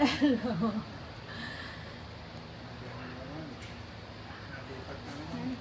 Hello. Nalipat na naman.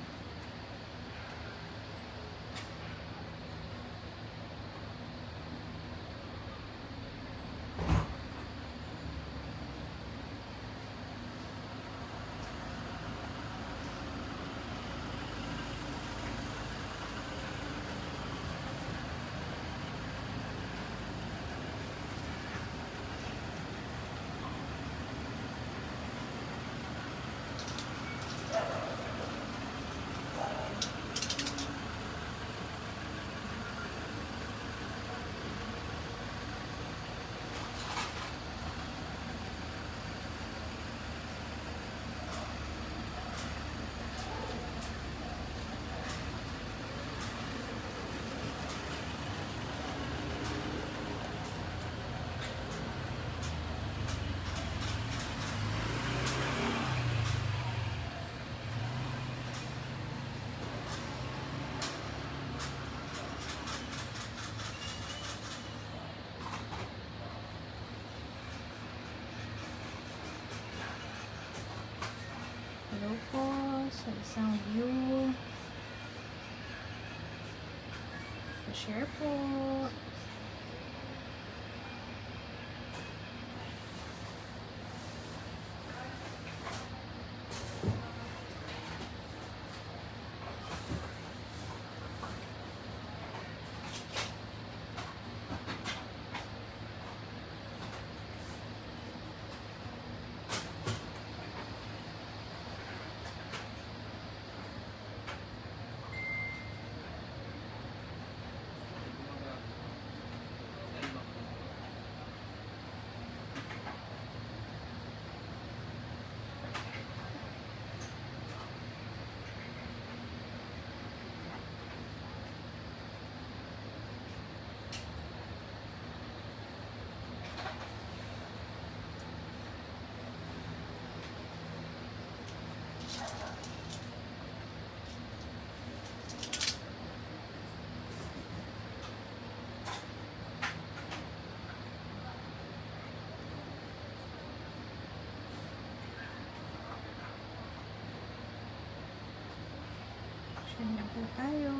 Hello po sa isang view. Pa-share po. Share na po tayo.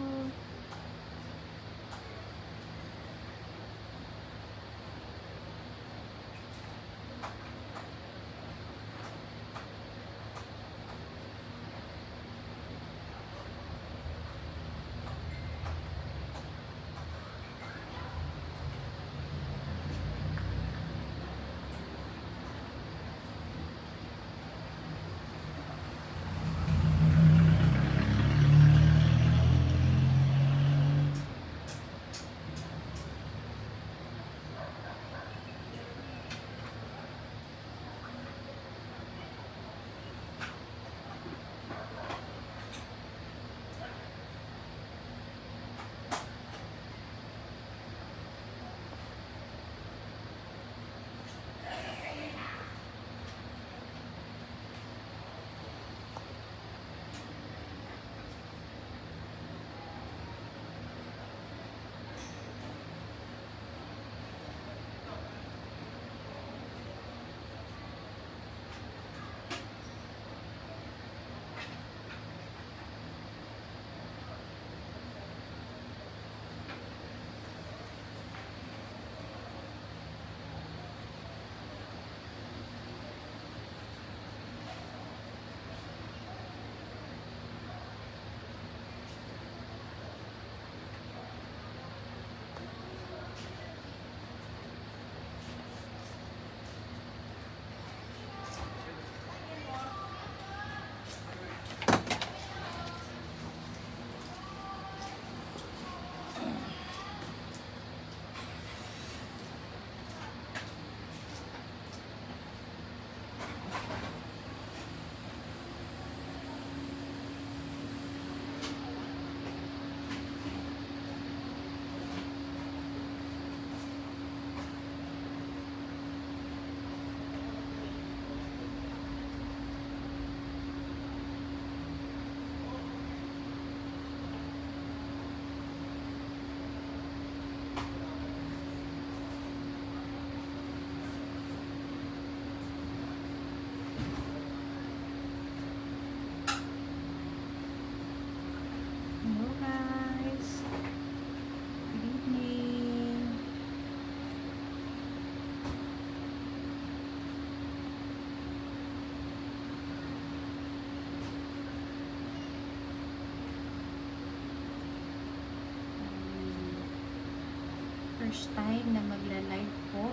first time na magla-live po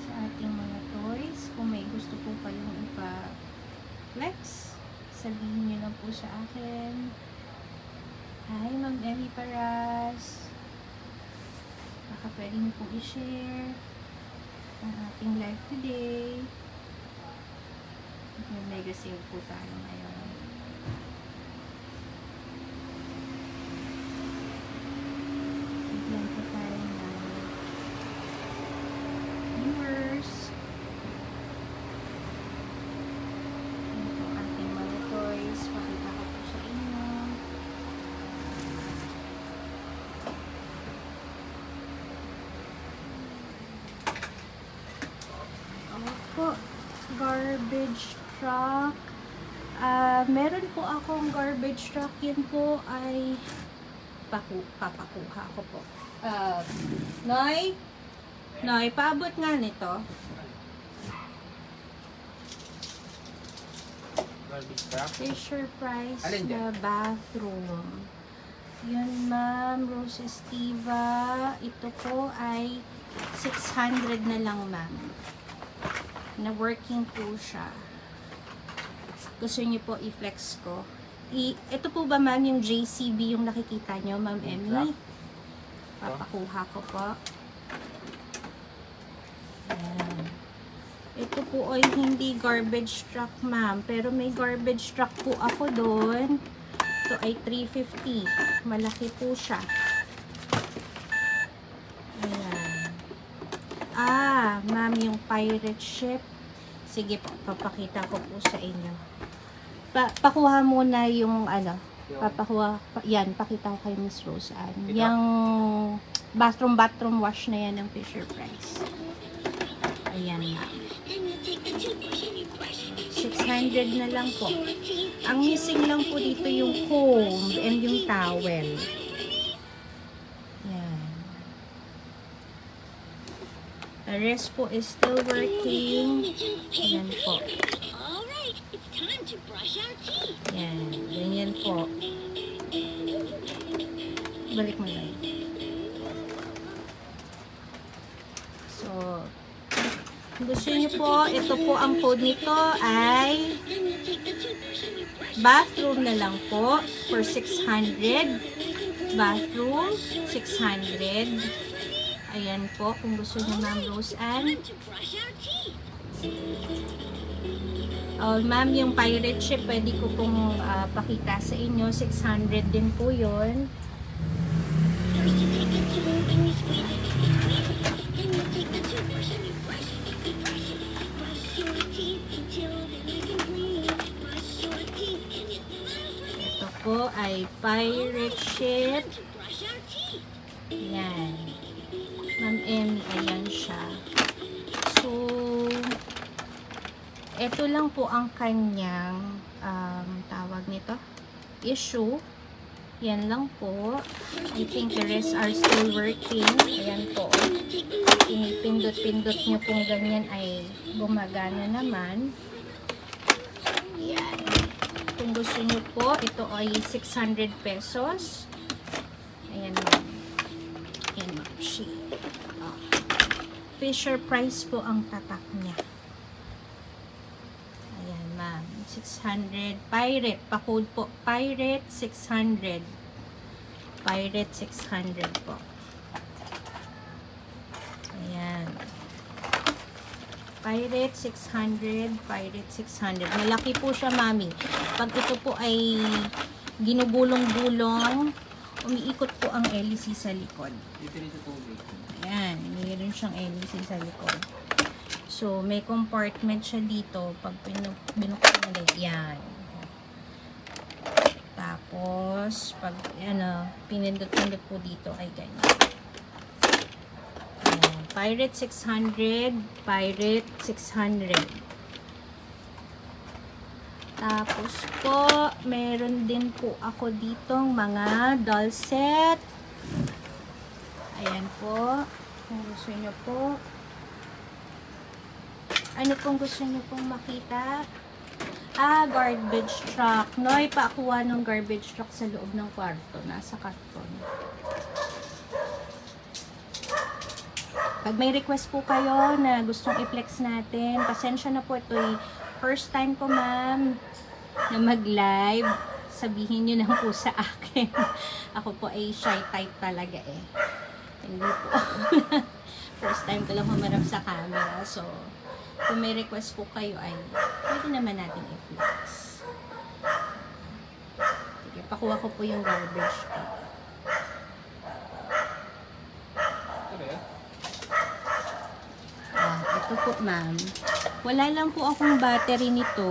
sa ating mga toys. Kung may gusto po kayong ipa-flex, sabihin nyo lang po sa akin. Hi, Ma'am Emmy Paras. Baka pwede nyo po i-share ang ating live today. May mega sale po tayo ngayon. Bigyan po tayo ng viewers. Ito po ating mga toys. Pakita ko po sa inyo. Opo, garbage truck. Meron po akong garbage truck. Yun po ay papakuha ko po. Noy, paabot nga nito. Garbage truck. Fisher Price Alin na bathroom. Yun, Ma'am Rose Estiva. Ito po ay 600 na lang, ma'am. Na working po siya. Gusto niyo po i-flex ko. Ito po ba, ma'am, yung JCB yung nakikita niyo, Ma'am Emmy? Papakuha ko po. Ayan. Ito po ay hindi garbage truck, ma'am. Pero may garbage truck po ako doon. Ito ay 350. Malaki po siya. Ayan. Ma'am, yung pirate ship. Sige po, papakita ko po sa inyo. Pakuha muna yung yan, pakita ko kay Miss Rose Ann. Yung bathroom wash na yan ng Fisher Price. Ayan na. 600 na lang po. Ang missing lang po dito yung comb and yung towel. Yan. The rest po is still working. Ayan po. Yan. Ganyan po. Balik mo lang. So, gusto niyo po, ito po ang code nito ay bathroom na lang po for 600. Bathroom, 600. Ayan po, kung gusto niyo, Ma'am Rose Ann. Ma'am, yung pirate ship, pwede ko pong pakita sa inyo. 600 din po yun. Ito po ay pirate ship. Yan. Ma'am M, ayan siya. So, ito lang po ang kanyang tawag nito, issue. Yan lang po. I think the rest are still working. Ayan po. Pinipindot-pindot nyo pong ganyan ay gumagana naman. Yan. Kung gusto nyo po, ito ay 600 pesos. Ayan ma'am. Ayan ma'am. Fisher Price po ang tatak niya. 600. Pirate. Pa-code po. Pirate 600. Pirate 600 po. Ayan. Pirate 600. Pirate 600. Malaki po siya, mami. Pag ito po ay ginugulong-gulong, umiikot po ang LEC sa likod. Ayan. Mayroon siyang LEC sa likod. So, may compartment siya dito. Pag binuksan mo ulit, yan. Tapos, pag, pinindot-pindot po dito, ay ganyan. Ayan. Pirate 600. Pirate 600. Tapos po, meron din po ako ditong mga doll set. Ayan po. Kung gusto nyo po. Ano pong gusto nyo pong makita? Garbage truck. Noy, paakuha ng garbage truck sa loob ng kwarto. Nasa karton. Pag may request po kayo na gustong i-flex natin, pasensya na po, ito first time ko ma'am na mag-live. Sabihin nyo na po sa akin. Ako po ay shy type talaga eh. Hindi po. First time ko lang humarap sa camera. So, kung may request po kayo ay pwede naman natin i-flex. Sige, pakuha ko po yung garbage ko. Ito po ma'am. Wala lang po akong battery nito.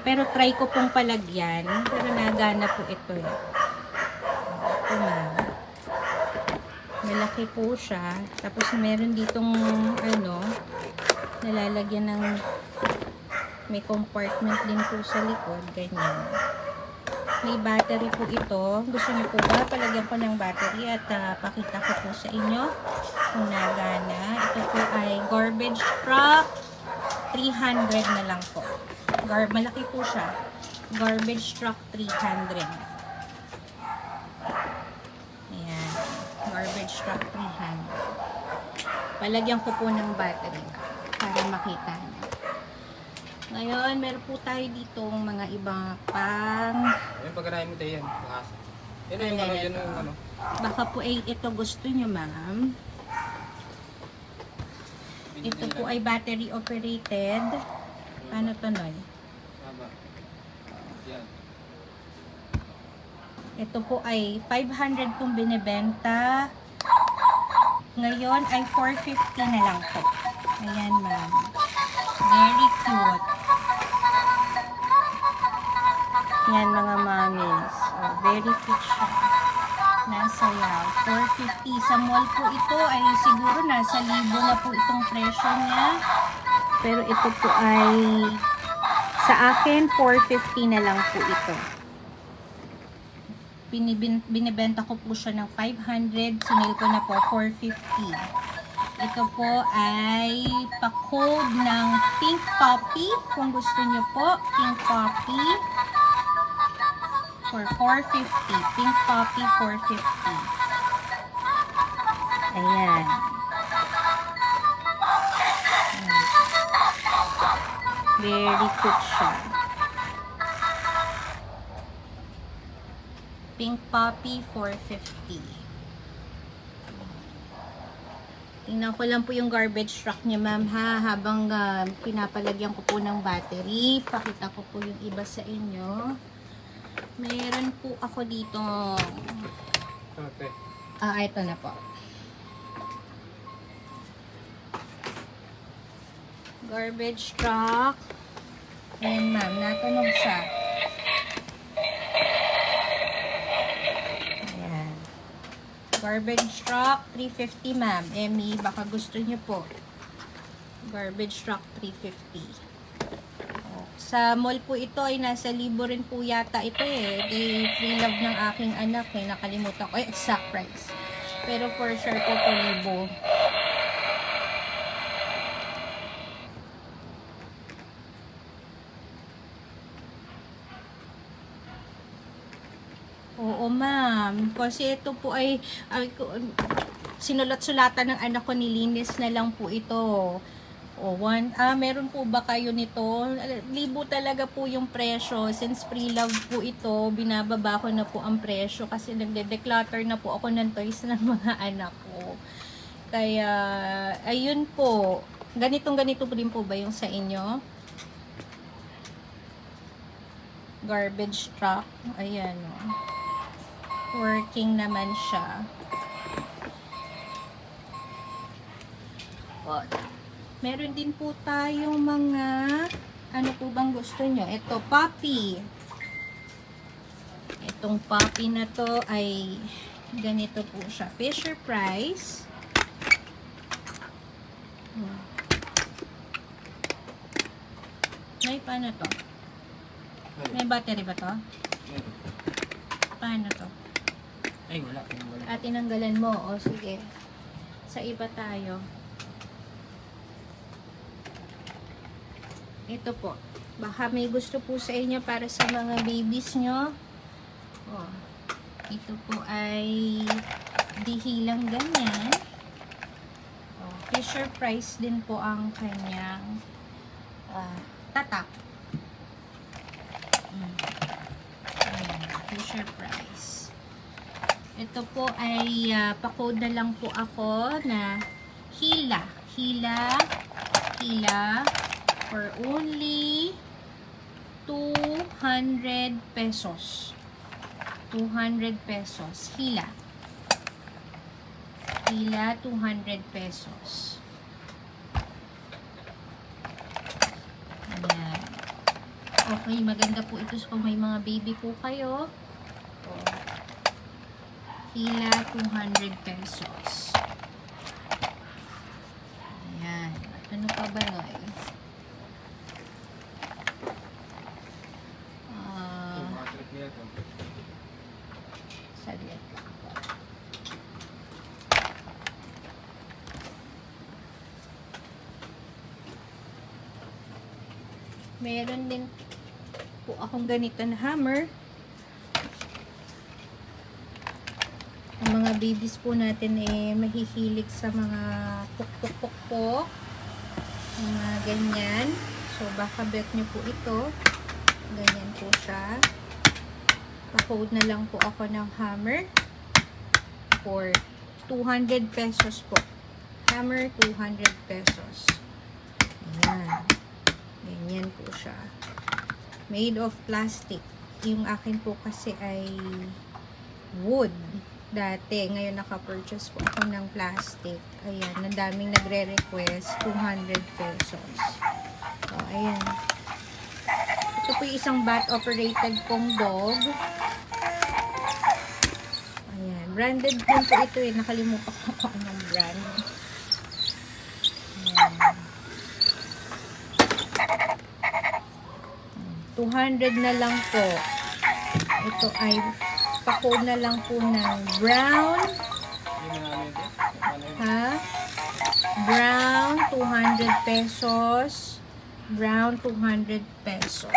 Pero try ko pong palagyan. Pero nagana po ito eh. Ito ma'am. Malaki po siya. Tapos meron ditong ano, nalalagyan ng may compartment din po sa likod. Ganyan. May battery po ito. Gusto niyo po ba palagyan ko ng battery at pakita ko po sa inyo kung nagana. Ito po ay garbage truck. 300 na lang po. Malaki po siya. Garbage truck 300. Ayan. Garbage truck 300. Palagyan ko po ng battery para makita niyo. Ngayon, meron po tayo dito mga ibang pang... Ayun, pagkarahin mo tayo yan. Yan yung ano, yan yung ano. Baka po ay ito gusto nyo, ma'am. Ito po ay battery operated. Paano to, Noy? Tama. Yan. Ito po ay 500 kung binibenta. Ngayon ay 450 na lang po. Ayan, ma'am. Very cute. Yan, mga mommies. Oh, very cute siya. Nasa yaw. 450. Sa mall po ito ay siguro nasa 1,000 na po itong presyo niya. Pero ito po ay sa akin 450 na lang po ito. Binibenta ko po siya ng 500. Sinil ko na po 450. Ito po ay pa-code ng Pink Poppy. Kung gusto niyo po, Pink Poppy for 450. Pink Poppy 450. Ayan. Very cute siya. Pink Poppy 450. Tingnan ko lang po yung garbage truck niya, ma'am, ha, habang pinapalagyan ko po ng battery. Pakita ko po yung iba sa inyo. Meron po ako dito. Okay. Ito na po. Garbage truck. Ayan, ma'am, natunog siya. Ayan. Garbage truck, 350, ma'am. Emmy, baka gusto niyo po. Garbage truck, 350. Sa mall po ito ay nasa 1,000 rin po yata ito eh. They free love ng aking anak eh. Nakalimutan ko exact price. Pero for sure po 2,000. Oo, ma'am. Kasi ito po ay sinulat-sulatan ng anak ko, nilinis na lang po ito. Meron po ba kayo nito? 1,000 talaga po yung presyo. Since pre-love po ito, binababa ko na po ang presyo kasi nagde-declutter na po ako ng toys ng mga anak ko. Kaya, ayun po. Ganitong-ganito po din po ba yung sa inyo? Garbage truck. Ayan, o. Working naman siya. Meron din po tayong mga, ano po bang gusto nyo? Ito, puppy. Itong puppy na to ay ganito po siya. Fisher Price. May paano to? May battery ba to? Paano to? Ay, wala. Tinanggalan mo. O, sige. Sa iba tayo. Ito po. Baka may gusto po sa inyo para sa mga babies nyo. Ito po ay dihilang ganyan. Fisher Price din po ang kanyang tatak. Ayan, Fisher Price. Ito po ay pa-code na lang po ako na Hila for only 200 pesos. 200 pesos. Hila, 200 pesos. Ayan. Okay, maganda po ito kung may mga baby po kayo. Hila, 200 pesos. Ayan. Ano pa ba, Noy? Saglit lang po. Meron din po akong ganito na hammer. Ang mga babies po natin mahihilig sa mga puk-puk-puk-puk. Mga ganyan. So, baka bet nyo po ito. Ganyan po siya. Pa-code na lang po ako ng hammer for 200 pesos po. Hammer, 200 pesos. Ayan. Ganyan po siya. Made of plastic. Yung akin po kasi ay wood. Dati, ngayon naka-purchase po ako ng plastic. Ayan, ang daming nagre-request. 200 pesos. So, ayan. Ito po yung isang bat-operated pong dog. Ayan. Branded din po ito eh. Nakalimutan ko kung anong brand. Ayan. 200 na lang po. Ito ay pa-code na lang po ng brown. Ha? Brown, 200 pesos. Brown, 200 pesos.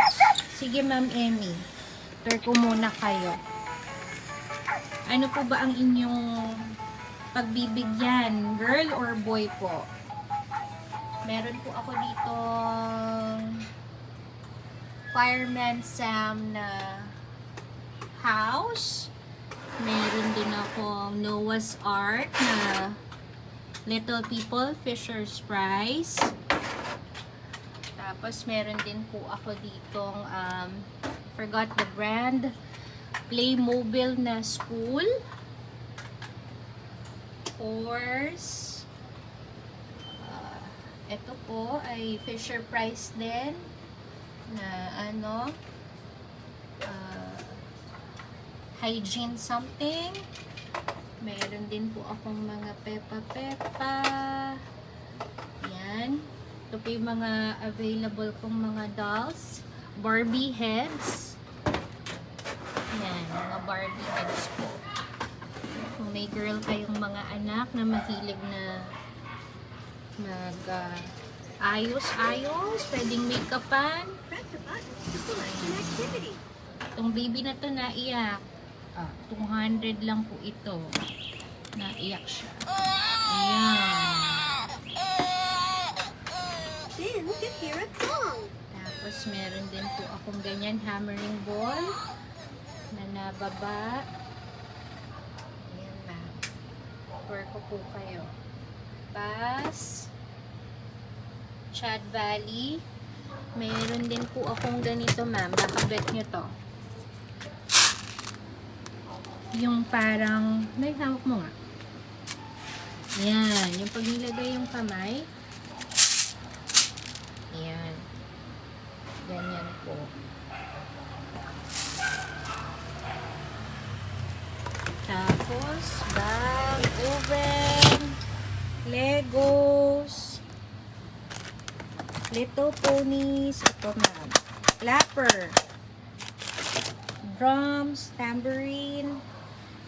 Sige, Ma'am Emmy. Tur ko muna kayo. Ano po ba ang inyong pagbibigyan? Girl or boy po? Meron po ako dito Fireman Sam na house. Meron din akong Noah's Ark na Little People, Fisher's Price. Tapos meron din po ako ditong forgot the brand, Playmobil na school. Horse. Ito po ay Fisher Price din na ano, hygiene something. Meron din po akong mga Peppa. Yan. Ito po yung mga available kong mga dolls. Barbie heads. Yan, mga Barbie heads po. Kung may girl kayong mga anak na mahilig na ayos, pwedeng make-upan. Itong baby na to naiyak. 200 lang po ito. Naiyak siya. Ayan. Tapos meron din po akong ganyan hammering ball na nababa. Ayan na. Work ko po kayo. Pass. Chad Valley. Meron din po akong ganito, ma'am. Baka bet nyo to. Yung parang, may hawak mo nga. Yan. Yung pag nilagay yung kamay. Yan. Ganyan po. Tapos, bag, oven, Legos, Little Ponies, ito ma'am. Clapper, drums, tambourine.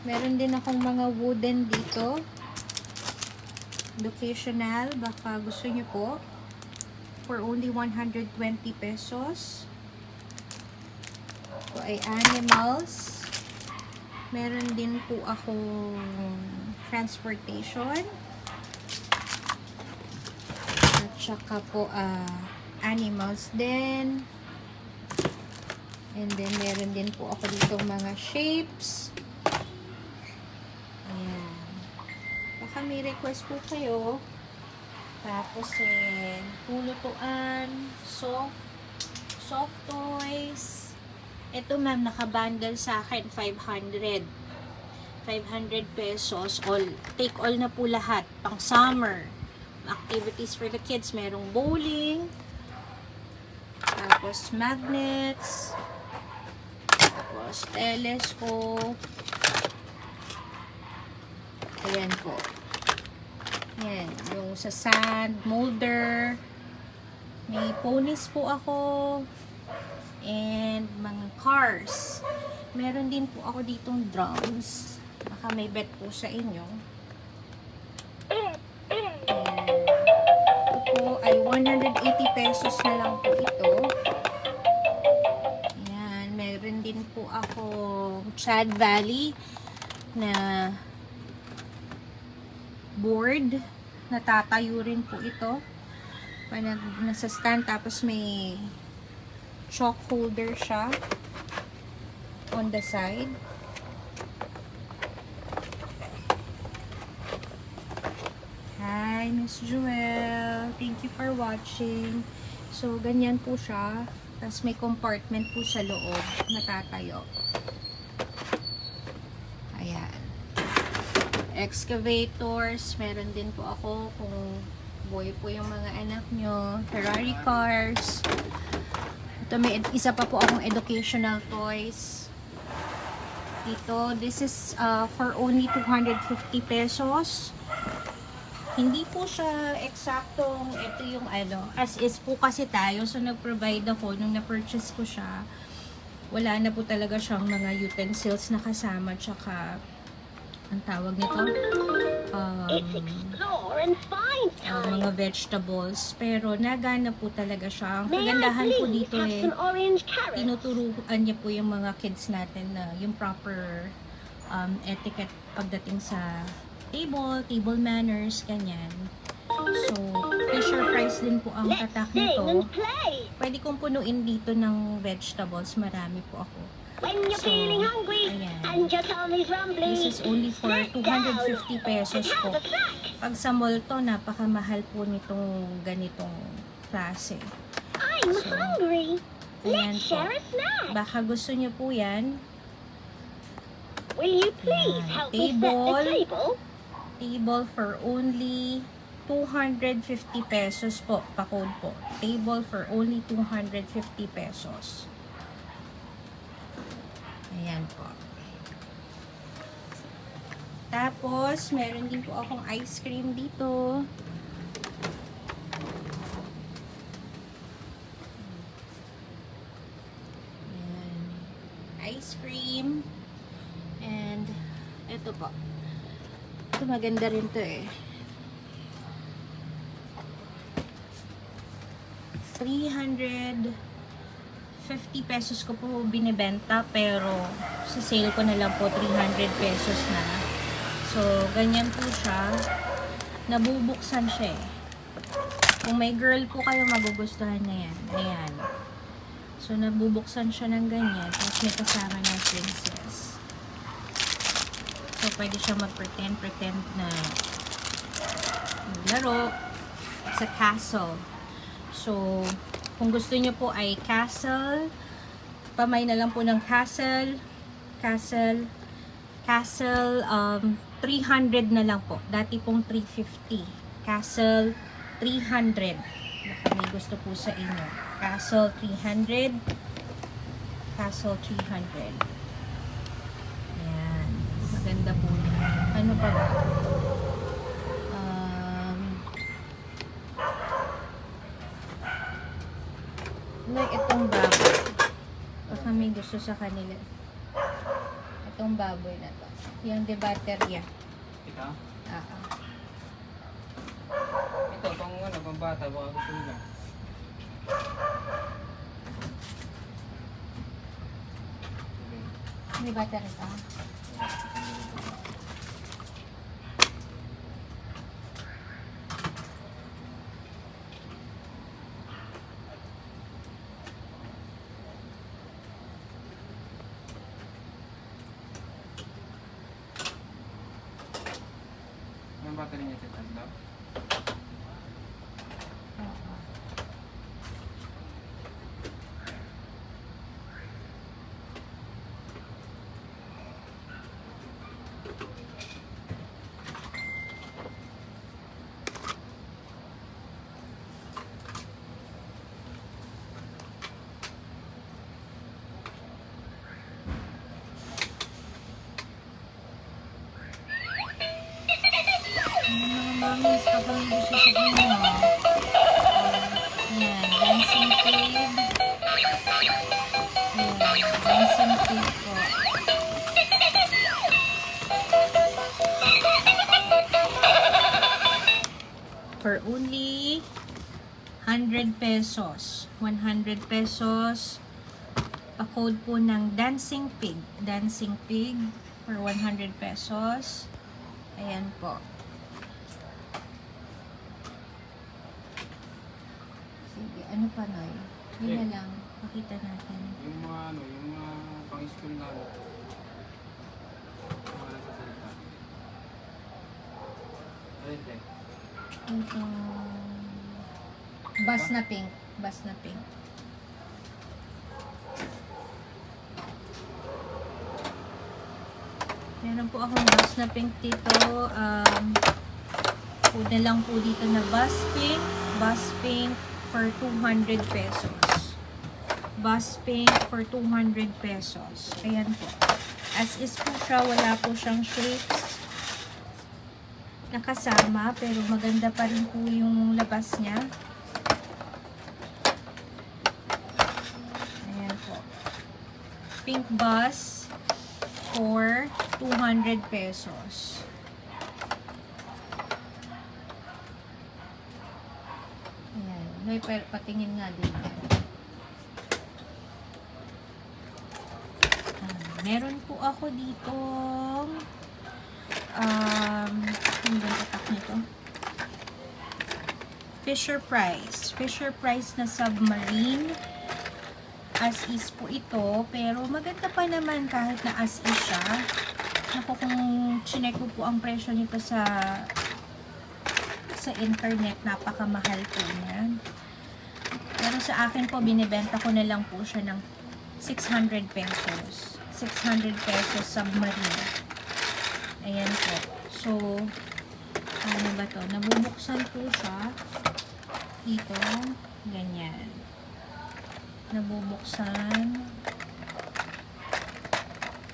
Meron din akong mga wooden dito. Educational, baka gusto nyo po. For only 120 pesos. Ito ay animals. Meron din po akong transportation. Tsaka po, animals din. And then, meron din po ako dito mga shapes. Ayan. Baka may request po kayo. Tapos, pulutuan, soft toys. Ito, ma'am, nakabundle sa akin, 500. 500 pesos. Take all na po lahat. Pang summer. Activities for the kids. Merong bowling. Tapos, magnets. Tapos, telescope. Ayan po. Ayan. Yung sa sand, molder. May ponies po ako. And mga cars. Meron din po ako ditong drums. Baka may bet po sa inyo. Ayan. Ito po ay 180 pesos na lang po ito. Ayan. Meron din po ako Chad Valley na board. Natatayo rin po ito. Nasa stand, tapos may chalk holder siya on the side. Hi, Miss Joelle. Thank you for watching. So, ganyan po siya. Tapos may compartment po sa loob. Natatayo. Ayan. Excavators. Meron din po ako kung boy po yung mga anak nyo. Ferrari cars. Ito, may isa pa po akong educational toys. Dito, this is for only 250 pesos. Hindi po siya eksaktong ito yung as is po kasi tayo. So, nag-provide ako nung na-purchase ko siya. Wala na po talaga siyang mga utensils na kasama. Tsaka, ang tawag nito? Mga vegetables. Pero, nagana po talaga siya. Ang kagandahan po dito tinuturuan niya po yung mga kids natin na yung proper etiquette pagdating sa table manners, ganyan. So, Fisher Price din po ang tatak nito. Pwede kong punuin dito ng vegetables. Marami po ako. So, ayan. This is only for 250 pesos po. Pag sa mall to, napakamahal po nitong ganitong klase. So, ayan po. Baka gusto nyo po yan. Table for only 250 pesos po. Pa-code po. Table for only 250 pesos. Ayan po. Tapos, meron din po akong ice cream dito. Ayan. Ice cream. And, ito po. Ito maganda rin to eh. 350 pesos ko po binibenta, pero sa sale ko na lang po 300 pesos na. So, ganyan po siya. Nabubuksan siya eh. Kung may girl po kayo, magugustuhan na yan. Ayan. So, nabubuksan siya ng ganyan. Tapos may kasama ng princess. So, pwede siya mag-pretend na laro. It's a castle. So, kung gusto niyo po ay castle, pamay na lang po ng castle, 300 na lang po. Dati pong 350. Castle, 300. Baka may gusto po sa inyo. Castle, 300. Castle, 300. Ayan. Maganda po yan. Ano pa ba? Like itong baboy. Baka may gusto sa kanila. Itong baboy na to. Yung de baterya. Ito? Ito, pang bata. Baka gusto nila. May baterya ka? battery niya tatlo. Oo. Mga mamis, habang gusto sabihin mo. Yan, dancing pig. Yan, dancing pig po. For only 100 pesos. 100 pesos. Pa-code po ng dancing pig. Dancing pig for 100 pesos. Ayan po. Sige, ano pa, Noy? Yun na lang. Pakita natin. Yung mga ano, yung mga pang-school na ano. Mga nasa salita. Ayun din. Ito. Bas na pink. Bas na pink. Meron po akong bus na pink dito. Food na lang po dito na bus pink. Bus pink for 200 pesos. Bus pink for 200 pesos. Ayan po. As is po siya, wala po siyang shapes nakasama, pero maganda pa rin po yung labas niya. Ayan po. Pink bus for 200 pesos. Ayan. May patingin nga din yan. Meron po ako dito ano ba tatak nito? Fisher Price. Fisher Price na submarine. As is po ito, pero maganda pa naman kahit na as is siya. Ako kung chinek ko po ang presyo nito sa internet, napakamahal po niyan. Pero sa akin po, binibenta ko na lang po siya ng 600 pesos. 600 pesos submarine. Ayan po. So, ano ba to? Nabubuksan po siya. Dito. Ganyan. Nabubuksan.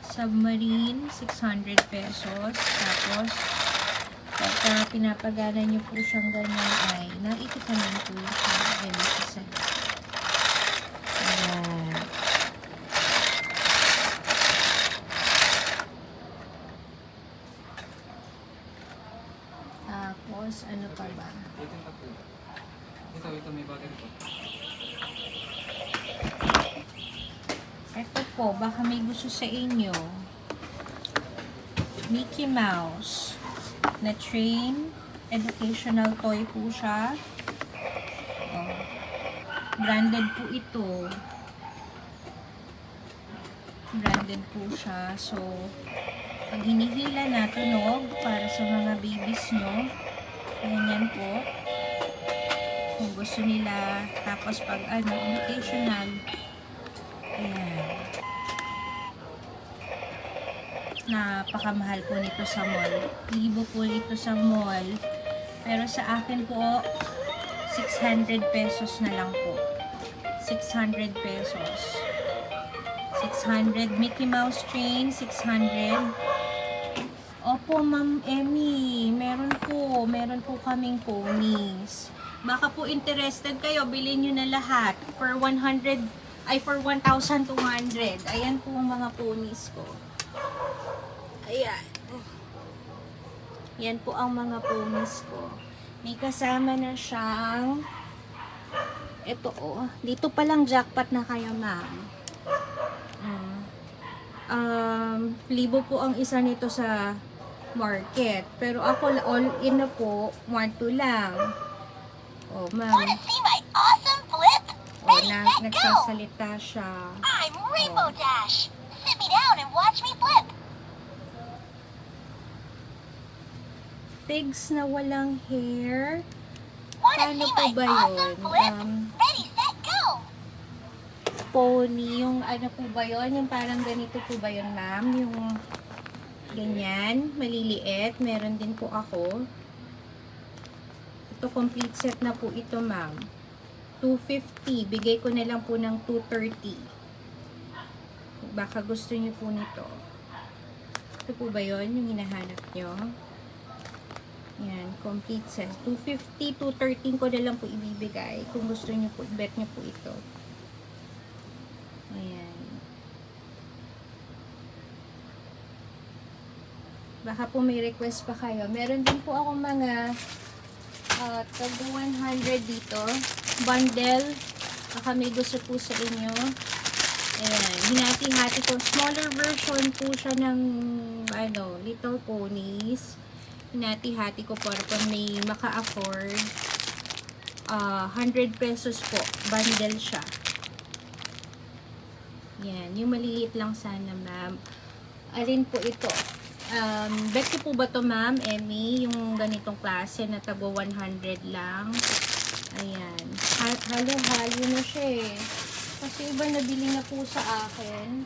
Submarine, 600 pesos. Tapos, pagka pinapagana nyo po siyang ganyan ay nakikita naman po siya. Ganyan sa ayan. Tapos, ano pa ba? Ito yung tatlo. Ito may battery po. Ito po, baka may gusto sa inyo. Mickey Mouse na train. Educational toy po siya. Oh. Branded po ito. Branded po siya. So, pag hinihila na tunog para sa mga babies nyo, ganyan po. Kung gusto nila, tapos pag educational, ayan. Napakamahal po nito sa mall. Libo po nito sa mall. Pero sa akin po, 600 pesos na lang po. 600 pesos. 600. Mickey Mouse train, 600. Opo, Ma'am Emmy. Meron po kaming ponies. Baka po interested kayo, bilhin nyo na lahat. For 100, for 1,200. Ayan po ang mga ponies ko. Ayan. Yan po ang mga ponies ko. May kasama na siyang ito dito pa lang jackpot na kayo, ma'am. Libo po ang isa nito sa market. Pero ako all in na po, 1-2 lang. Oh, ma'am. Wanna see my awesome flip? Oh, Ready, set, go! nagsasalita siya. I'm Rainbow Dash. Sit me down and watch me flip. figs na walang hair. Wanna Paano see po my ba awesome yun? flip? Ready, set, go! Pony, yung ano po ba yun? Yung parang ganito po ba yun, ma'am? Yung ganyan, maliliit. Meron din po ako. Ito, complete set na po ito, ma'am. 250. Bigay ko na lang po ng 230. Baka gusto niyo po nito. Ito po ba yun? Yung hinahanap nyo? Yan, complete set. 250, 213 ko na lang po ibibigay. Kung gusto niyo po, bet niyo po ito. Ayan. Baka po may request pa kayo. Meron din po akong mga tag 100 dito. Bundle. Baka may gusto po sa inyo. Ayan. Hinati-hati ko. Smaller version po siya ng Little Ponies. Hinati-hati ko para kung may maka-afford. 100 pesos po. Bundle siya. Yan. Yung maliliit lang sana, ma'am. Alin po ito? Bet ko po ba to, ma'am, Emmy? Yung ganitong klase na tagwa 100 lang. Ayan. Halo-halo na siya eh. Kasi iba nabili na po sa akin.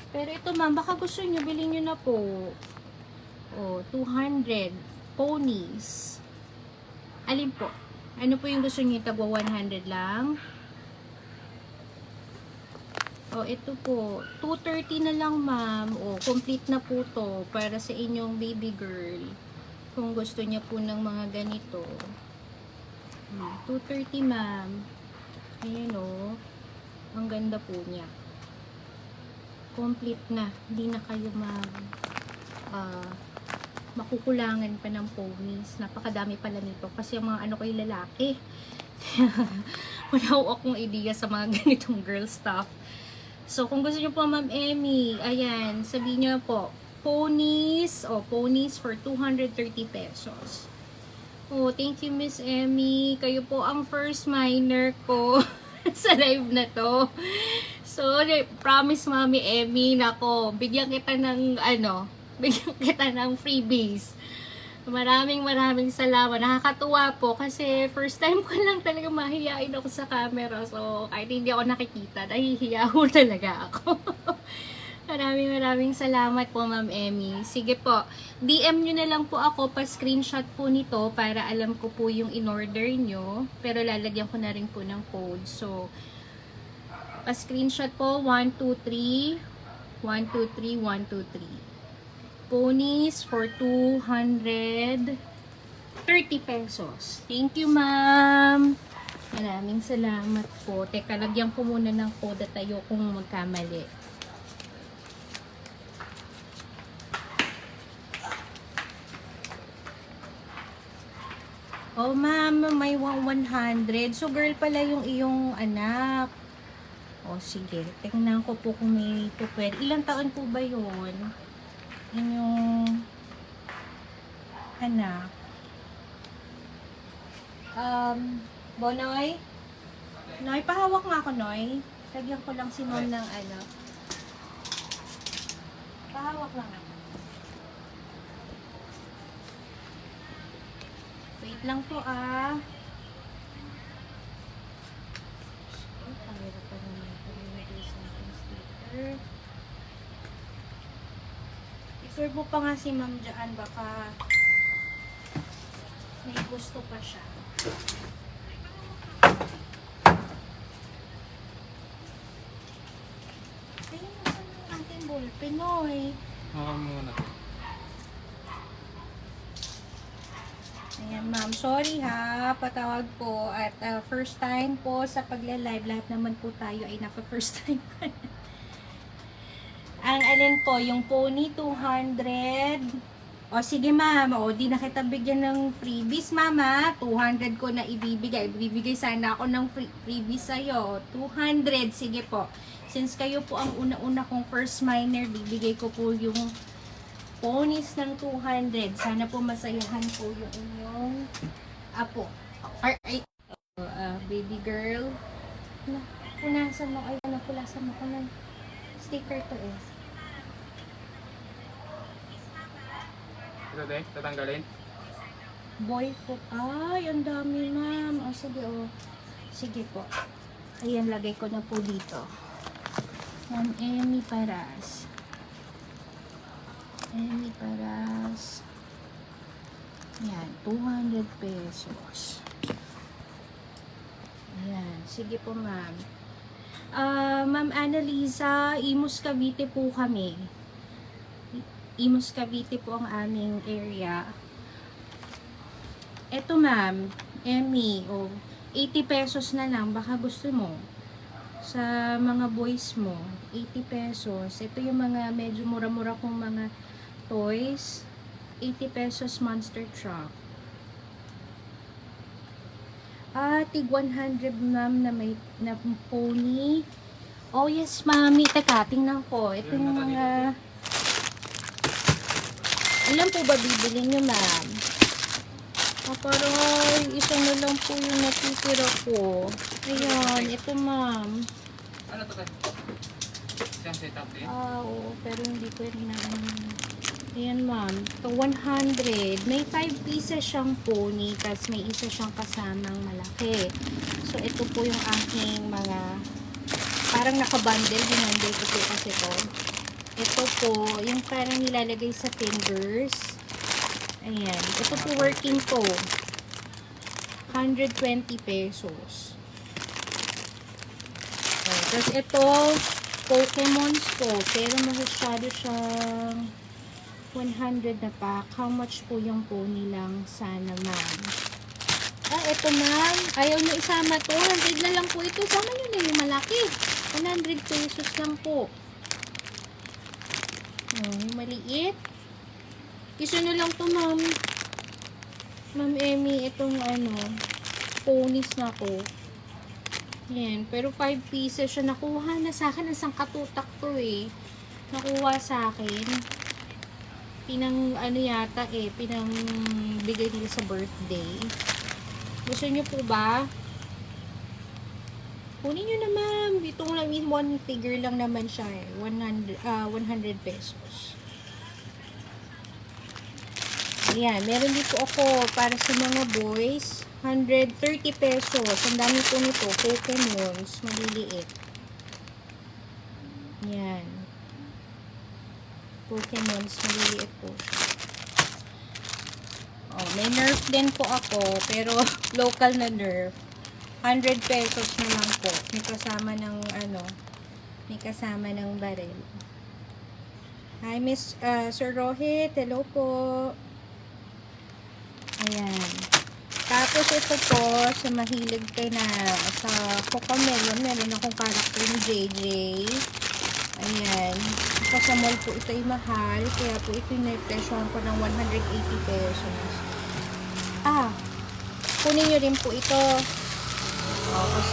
Pero ito, ma'am, baka gusto nyo, bilhin nyo na po. Oh, 200 ponies. Alin po? Ano po yung gusto nyo? Tagwa 100 lang? Oh, ito po. 230 na lang, ma'am. Oh, complete na po to para sa inyong baby girl. Kung gusto niya po ng mga ganito. 230, ma'am. Ayan, oh. Ang ganda po niya. Complete na. Hindi na kayo makukulangan pa ng ponies. Napakadami pala nito. Kasi yung mga ano ko yung lalaki. Wala akong idea sa mga ganitong girl stuff. So, kung gusto nyo po, Ma'am Emmy, ayan, sabihin nyo po, ponies, ponies for 230 pesos. Oh, thank you, Miss Emmy. Kayo po ang first miner ko sa live na to. So, promise, Mami Emmy, nako, bigyan kita ng, bigyan kita ng freebies. Maraming salamat. Nakakatuwa po kasi first time ko lang talaga mahihiyain ako sa camera. So, kahit hindi ako nakikita, nahihiya ko talaga ako. maraming salamat po, Ma'am Emmy. Sige po, DM nyo na lang po ako, pa-screenshot po nito para alam ko po yung in-order nyo. Pero lalagyan ko na rin po ng code. So, pa-screenshot po, 123, 123, 123. Ponies for 230 pesos. Thank you, ma'am. Maraming salamat po. Teka, lagyan ko muna ng code at tayo kung magkamali. Oh, ma'am, may 100. So, girl pala yung iyong anak. Oh, sige. Tingnan ko po kung may po pwede. Ilang taon po ba yun? Yung anak. Bonoy? Noy, pahawak nga ako, Noy. Lagyan ko lang si Mom ng Pahawak lang ako. Wait lang po, Pahirap pa naman ito. May something sticker. I-serve mo pa nga si Ma'am dyan, baka may gusto pa siya. Ayun, nasan yung ating ballpen, Noy? Muna. Ayan, ma'am. Sorry ha, patawag po. At first time po sa pagla-live, lahat naman po tayo ay naka-first time. Ang alin po, yung pony 200. O sige ma'am, di na kita bigyan ng freebies mama. 200 ko na ibibigay. Ibibigay sana ako ng freebies sa'yo. 200, sige po. Since kayo po ang una-una kong first miner, bibigay ko po yung ponies ng 200. Sana po masayahan po yung inyong apo. Baby girl. Punasan mo. Ay, napulasan mo ko ng sticker to eh. Ito din, tatanggalin. Boy foot. Ay, ang dami, ma'am. O, sige, o. Sige po. Ayan, lagay ko na po dito. Ma'am Emmy Paras. Emmy Paras. Yan, 200 pesos. Ayan, sige po, ma'am. Ma'am Annalisa, Imus Cavite po kami. Imus Cavite po ang aming area. Eto, ma'am, Emmy, 80 pesos na lang, baka gusto mo. Sa mga boys mo, 80 pesos. Ito yung mga medyo mura-mura kong mga toys. 80 pesos monster truck. Tig 100, ma'am, na may na pony. Oh, yes, mami. Teka, tingnan ko. Ito yung mga... Ilan po ba bibili nyo, ma'am? Parang isa na lang po yung natitira ko. Ayan, ito, ma'am. Ano to tayo? Siyang setup din? Oo, pero hindi ko rin na ayan, ma'am. Ito, 100. May 5 pieces siyang pony, tapos may isa siyang kasamang malaki. So, ito po yung aking mga parang nakabundle. Binundle ko po kasi ito. Ito po, yung parang nilalagay sa fingers. Ayan. Ito po working to. 120 pesos. Okay. Tapos ito, Pokemons po. Pero masyado siyang 100 na pack. How much po yung pony lang sana, ma'am? Ito, ma'am. Ayaw nyo isama to. 100 na lang po ito. Sama nyo na yung malaki. 100 pesos lang po. Yung maliit. Isa na lang to, ma'am. Ma'am Emmy, itong ponies na ko. Yan. Pero 5 pieces siya. Nakuha na sa akin. Isang katutak to eh. Nakuha sa akin. Pinang yata pinang bigay nila sa birthday. Gusto nyo po ba? Kunin nyo na, ma'am. Dito lang, one figure lang naman siya eh. 100 pesos. Ayan, meron dito ako para sa mga boys. 130 pesos. Ang dami po nito. Pokemons. Maliliit. Ayan. Pokemons. Maliliit po siya. May Nerf din po ako. Pero local na Nerf. 100 pesos na lang po. May kasama ng may kasama ng baril. Hi, Miss Sir Rohit. Hello po. Ayan. Tapos ito po, sa mahilig kayo na sa Cocomelon, meron akong character ni JJ. Ayan. Ito sa mall po, ito ay mahal. Kaya po ito yung na-presyohan ko ng 180 pesos. Kunin nyo rin po ito.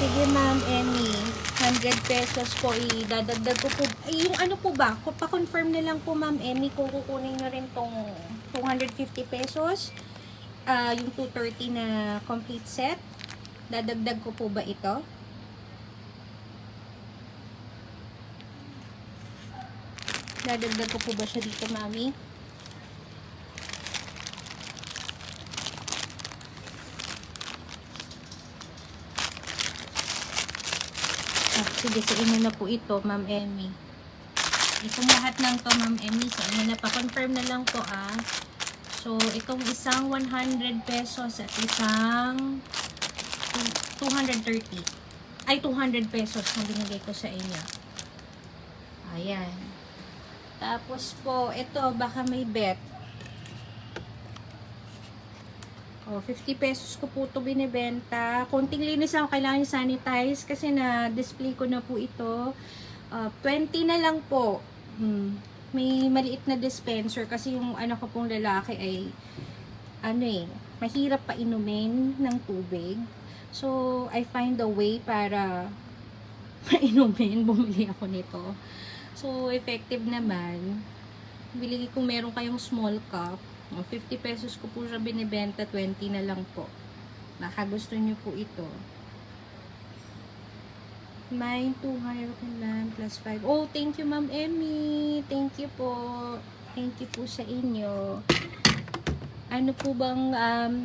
Sige, ma'am Emmy. 100 pesos po. Idadagdag ko po. Ay, yung ano po ba? Pa-confirm na lang po, ma'am Emmy, kung kukunin nyo rin tong 250 pesos. Yung 230 na complete set. Dadagdag ko po ba ito? Dadagdag ko po ba siya dito, mami? Sige, sa inyo na po ito, ma'am Emmy. Itong lahat ng to, ma'am Emmy, sa inyo na. Pa-confirm na lang po, So, itong isang 100 pesos at isang 230. Ay, 200 pesos na binigay ko sa inyo. Ayan. Tapos po, ito, baka may bet. 50 pesos ko po ito binibenta. Konting linis lang, kailangan sanitize kasi na-display ko na po ito. 20 na lang po. May maliit na dispenser kasi yung anak ko pong lalaki ay mahirap pa inumin ng tubig. So, I find a way para mainumin. Bumili ako nito. So, effective naman. Bili kung meron kayong small cup. 50 pesos ko po siya binibenta. 20 na lang po. Baka gusto nyo po ito. Mine, 200 plus 5. Oh, thank you, Ma'am Emmy. Thank you po. Thank you po sa inyo. Ano po bang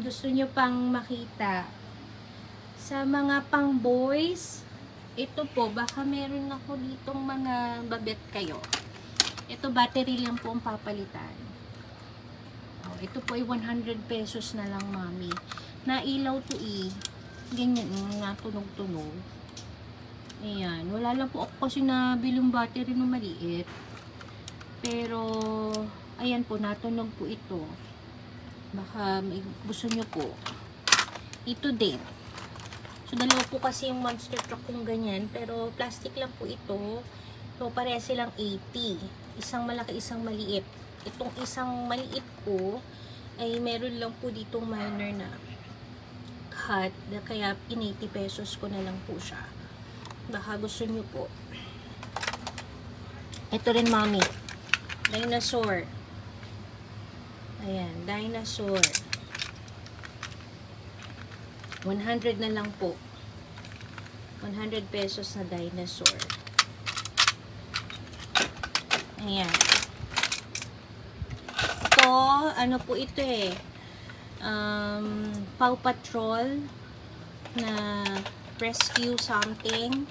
gusto nyo pang makita? Sa mga pang boys, ito po, baka meron ako ditong mga babet kayo. Ito, battery lang po ang papalitan. Oh, ito po ay 100 pesos na lang, mami. Nailaw to ganyan, natunog-tunog. Ayan, wala lang po ako kasi nabilang battery na maliit. Pero, ayan po, natunog po ito. Baka may gusto nyo po. Ito din. So, dalawa po kasi yung monster truck kong ganyan. Pero, plastic lang po ito. So, pareha silang 80. Isang malaki, isang maliit. Itong isang maliit ko, ay meron lang po ditong minor na cut. Kaya, in 80 pesos ko na lang po siya. Baka gusto nyo po. Ito rin, mami. Dinosaur. Ayan, dinosaur. 100 na lang po. 100 pesos na dinosaur. Ayan. Ito, ano po ito Paw Patrol na rescue something.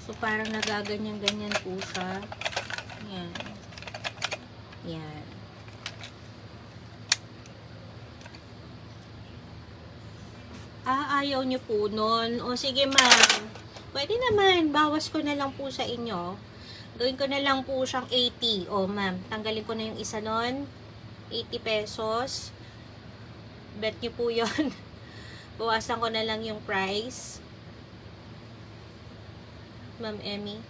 So, parang nagaganyan-ganyan po siya. Ayan. Ayan. Ayaw nyo po nun. O, sige ma'am. Pwede naman. Bawas ko na lang po sa inyo. Gawin ko na lang po siyang 80. O, ma'am. Tanggalin ko na yung isa nun. 80 pesos. Bet nyo po yun. Bawasan ko na lang yung price. Ma'am Emmy.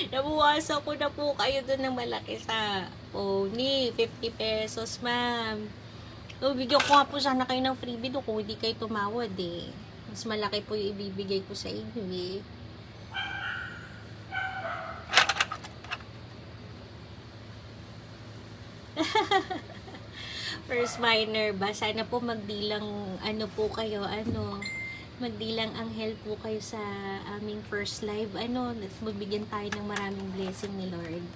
Nabuwasan ko na po kayo doon ng malaki sa pony. 50 pesos, ma'am. So, bigyan ko nga po sana kayo ng freebie doon kung hindi kayo tumawad Mas malaki po yung ibibigay ko sa inyo First minor ba? Sana po magbilang magbilang anghel po kayo sa aming first live. Magbigyan tayo ng maraming blessing ni Lord.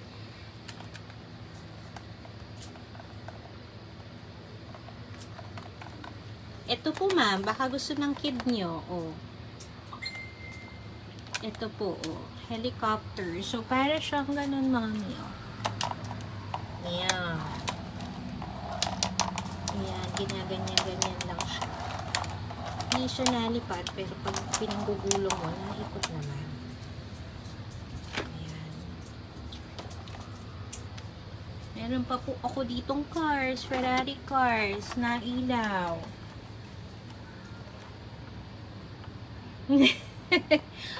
Ito po, ma'am. Baka gusto ng kid nyo. Ito po, helicopter. So, para siyang ganun, mami, Ayan. Ayan, ginaganyan-ganyan lang siya. Hindi siya nalipat, pero pag pinanggugulong mo, naikot naman. Ayan. Meron pa po ako ditong cars, Ferrari cars, na ilaw.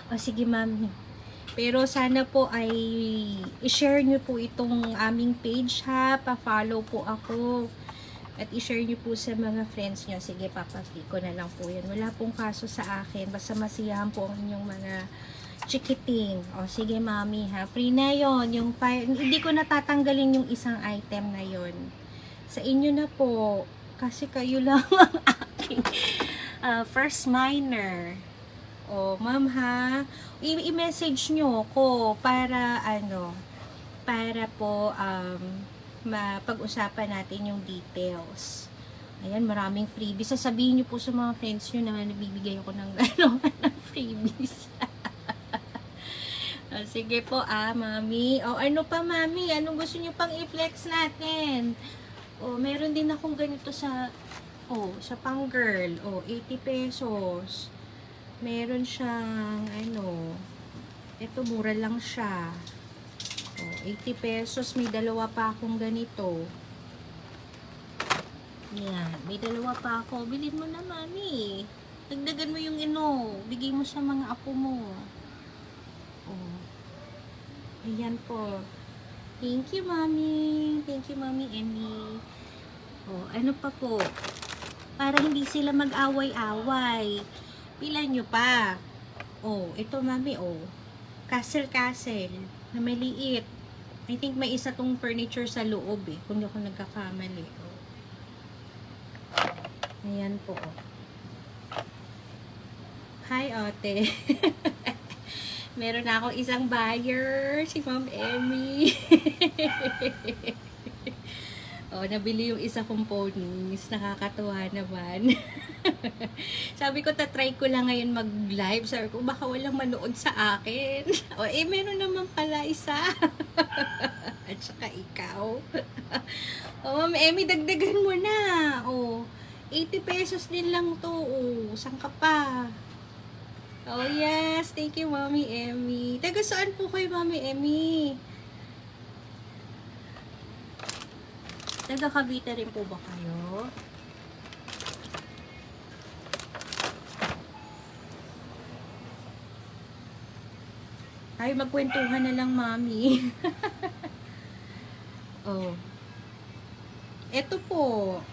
O, sige, ma'am. Pero sana po ay i-share nyo po itong aming page, ha. Pa-follow po ako. At i-share nyo po sa mga friends nyo. Sige, papati ko na lang po yan. Wala pong kaso sa akin. Basta masiyahan po ang inyong mga chikiting. O, sige, mami, ha. Free na yon. Hindi ko natatanggalin yung isang item na yon. Sa inyo na po. Kasi kayo lang ang aking first minor. O, ma'am, ha. I-message nyo ko para para po mapag-usapan natin yung details. Ayan, maraming freebies. Sasabihin nyo po sa mga friends nyo na nabibigay ako ng ng freebies. Sige po, mami. O, ano pa, mami? Anong gusto nyo pang i-flex natin? O, meron din akong ganito sa pang girl. 80 pesos. Meron siyang, ito, mura lang siya. 80 pesos. May dalawa pa akong ganito. Yan. May dalawa pa ako. Bilhin mo na, mami. Dagdagan mo yung bigay mo sa mga apo mo. Ayan po. Thank you, mami. Thank you, mami Emmy. Ano pa po? Para hindi sila mag-away-away. Pilan nyo pa. Ito, mami, Castle na maliit. I think may isa tong furniture sa loob kung di ako nagkakamali. Ayan po. Hi, ate. Meron na akong isang buyer, si Ma'am Emmy. Oh, nabili yung isa kong ponies. Nakakatuwa naman. Sabi ko, tatry ko lang ngayon mag-live. Sabi ko, baka walang manood sa akin. O, meron naman pala isa. At saka ikaw. Oh, Ma'am Emmy, dagdagan mo na. Oh, 80 pesos din lang to. Oh, saan ka pa? Oh, yes. Thank you, Mommy Emmy. Taga saan po kayo, Mommy Emmy? Taga Cavite rin po ba kayo? Ay, magkwentuhan na lang, Mami. Oh. Eto po.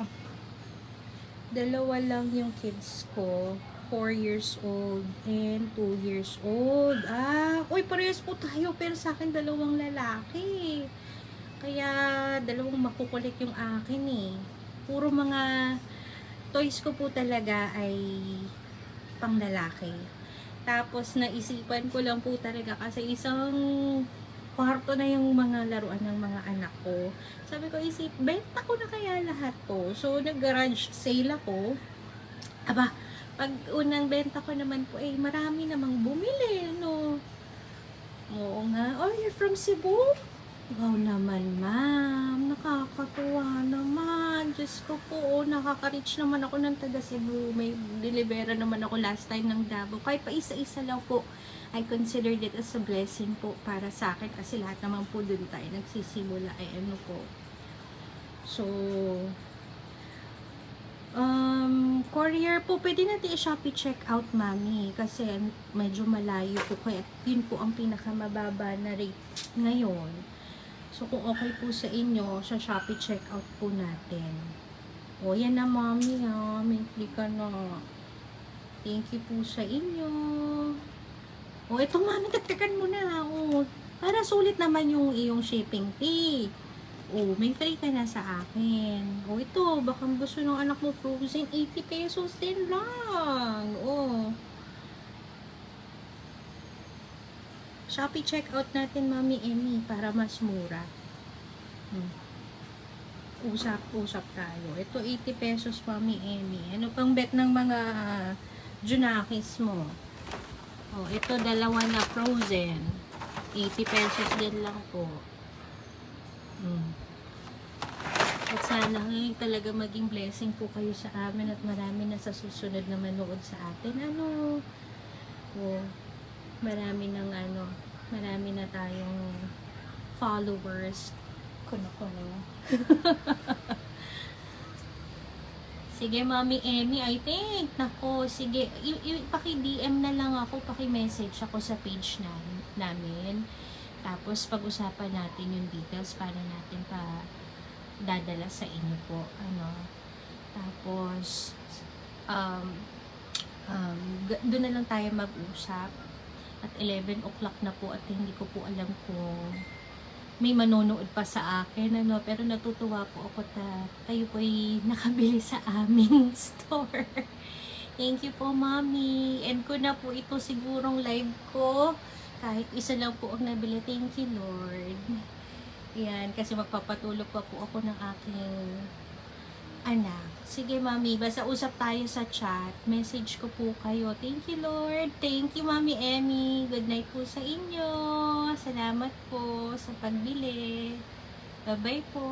Dalawa lang yung kids ko. 4 years old and 2 years old. Ah, uy, parehas po tayo. Pero sa akin, dalawang lalaki. Kaya, dalawang makukulit yung akin eh. Puro mga toys ko po talaga ay pang lalaki. Tapos, naisipan ko lang po talaga kasi isang kwarto na yung mga laruan ng mga anak ko. Sabi ko, benta ko na kaya lahat to. So, nag-garage sale ako. Aba, pag unang benta ko naman po, marami namang bumili, no? Oo nga. Oh, you're from Cebu? Wow naman, ma'am. Nakakatuwa naman. Diyos ko po, nakaka-reach naman ako ng taga Cebu. May delivera naman ako last time ng Davao. Kahit pa isa-isa lang po, I considered it as a blessing po para sa akin. Kasi lahat naman po dun tayo nagsisimula. Ano po. So, courier po, pwede natin i-Shopee check out, mami. Kasi medyo malayo po. Kaya yun po ang pinakamababa na rate ngayon. So, kung okay po sa inyo, sa Shopee check out po natin. O, yan na, mami, ha. May click ka na. Thank you po sa inyo. O, ito, mami, dagdagan mo na. O, para sulit naman yung iyong shipping fee. Oh, may free ka na sa akin. Oh, ito, baka gusto ng anak mo frozen, 80 pesos din lang. Oh. Shopee checkout natin, Mami Emmy, para mas mura. Usap tayo. Ito, 80 pesos, Mami Emmy. Ano pang bet ng mga Junakis mo? Oh, ito, dalawa na frozen. 80 pesos din lang po. At sana ngayon talaga maging blessing po kayo sa amin at marami na sa susunod na manood sa atin. Marami na tayong followers. Kuno. Sige, Mami Emmy, I think. Nako, sige. Paki-DM na lang ako, paki-message ako sa page namin. Tapos, pag-usapan natin yung details para natin dadala sa inyo po. Tapos, doon na lang tayo mag-usap. At 11 o'clock na po at hindi ko po alam kung may manonood pa sa akin. Pero natutuwa po ako kayo po ay nakabili sa aming store. Thank you po, Mami. And ko na po ito sigurong live ko. Kahit isa lang po ang nabili. Thank you, Lord. Yan, kasi magpapatulog pa po ako ng aking anak. Sige, Mami, basta usap tayo sa chat. Message ko po kayo. Thank you, Lord. Thank you, Mami Emmy. Good night po sa inyo. Salamat po sa pagbili. Bye-bye po.